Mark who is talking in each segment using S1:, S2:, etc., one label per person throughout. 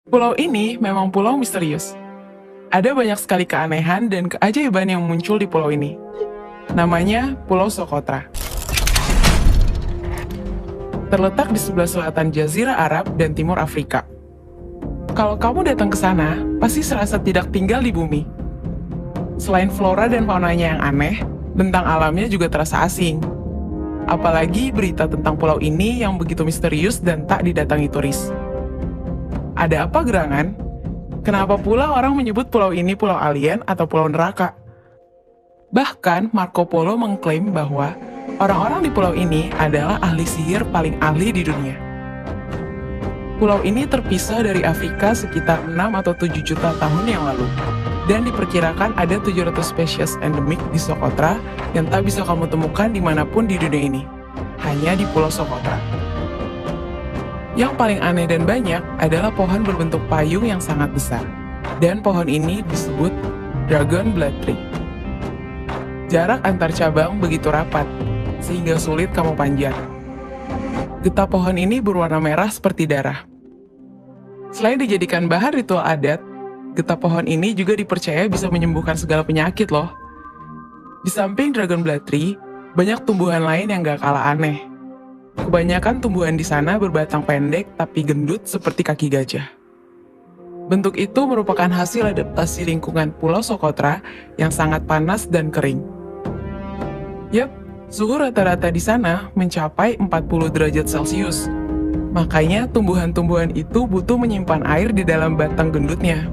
S1: Pulau ini memang pulau misterius. Ada banyak sekali keanehan dan keajaiban yang muncul di pulau ini. Namanya Pulau Socotra. Terletak di sebelah selatan Jazirah Arab dan Timur Afrika. Kalau kamu datang ke sana, pasti serasa tidak tinggal di bumi. Selain flora dan faunanya yang aneh, bentang alamnya juga terasa asing. Apalagi berita tentang pulau ini yang begitu misterius dan tak didatangi turis. Ada apa gerangan? Kenapa pula orang menyebut pulau ini pulau alien atau pulau neraka? Bahkan Marco Polo mengklaim bahwa orang-orang di pulau ini adalah ahli sihir paling ahli di dunia. Pulau ini terpisah dari Afrika sekitar 6 atau 7 juta tahun yang lalu, dan diperkirakan ada 700 spesies endemik di Socotra yang tak bisa kamu temukan dimanapun di dunia ini, hanya di Pulau Socotra. Yang paling aneh dan banyak adalah pohon berbentuk payung yang sangat besar, dan pohon ini disebut Dragon Blood Tree. Jarak antar cabang begitu rapat, sehingga sulit kamu panjat. Getah pohon ini berwarna merah seperti darah. Selain dijadikan bahan ritual adat, getah pohon ini juga dipercaya bisa menyembuhkan segala penyakit loh. Di samping Dragon Blood Tree, banyak tumbuhan lain yang gak kalah aneh. Kebanyakan tumbuhan di sana berbatang pendek tapi gendut seperti kaki gajah. Bentuk itu merupakan hasil adaptasi lingkungan Pulau Socotra yang sangat panas dan kering. Yap, suhu rata-rata di sana mencapai 40 derajat Celcius. Makanya tumbuhan-tumbuhan itu butuh menyimpan air di dalam batang gendutnya.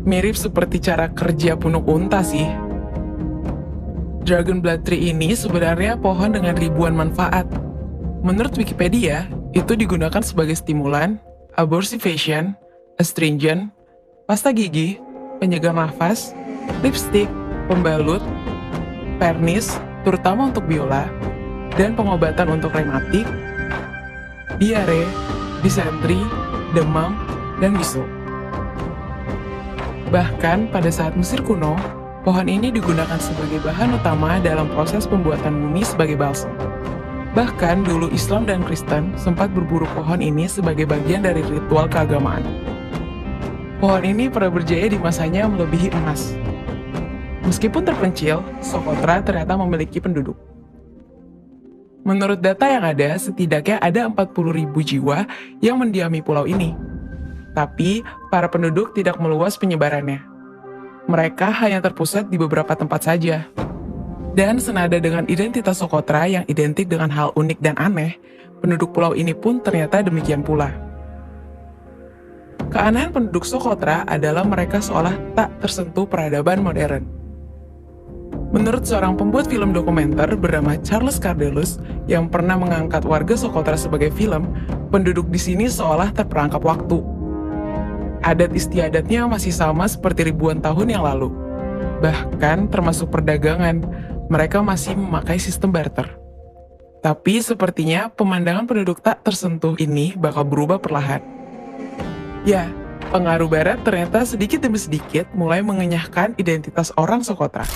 S1: Mirip seperti cara kerja punuk unta sih. Dragon Blood Tree ini sebenarnya pohon dengan ribuan manfaat. Menurut Wikipedia, itu digunakan sebagai stimulan, abortifacient, astringent, pasta gigi, penyegar nafas, lipstik, pembalut, pernis, terutama untuk biola, dan pengobatan untuk rematik, diare, disentri, demam, dan bisul. Bahkan pada saat Mesir kuno, pohon ini digunakan sebagai bahan utama dalam proses pembuatan mumi sebagai balsam. Bahkan dulu Islam dan Kristen sempat berburu pohon ini sebagai bagian dari ritual keagamaan. Pohon ini pernah berjaya di masanya melebihi emas. Meskipun terpencil, Socotra ternyata memiliki penduduk. Menurut data yang ada, setidaknya ada 40.000 jiwa yang mendiami pulau ini. Tapi, para penduduk tidak meluas penyebarannya. Mereka hanya terpusat di beberapa tempat saja. Dan senada dengan identitas Socotra yang identik dengan hal unik dan aneh, penduduk pulau ini pun ternyata demikian pula. Keanehan penduduk Socotra adalah mereka seolah tak tersentuh peradaban modern. Menurut seorang pembuat film dokumenter bernama Charles Cardelus yang pernah mengangkat warga Socotra sebagai film, penduduk di sini seolah terperangkap waktu. Adat istiadatnya masih sama seperti ribuan tahun yang lalu. Bahkan termasuk perdagangan, mereka masih memakai sistem barter. Tapi sepertinya pemandangan penduduk tak tersentuh ini bakal berubah perlahan. Ya, pengaruh barat ternyata sedikit demi sedikit mulai mengenyahkan identitas orang Socotra.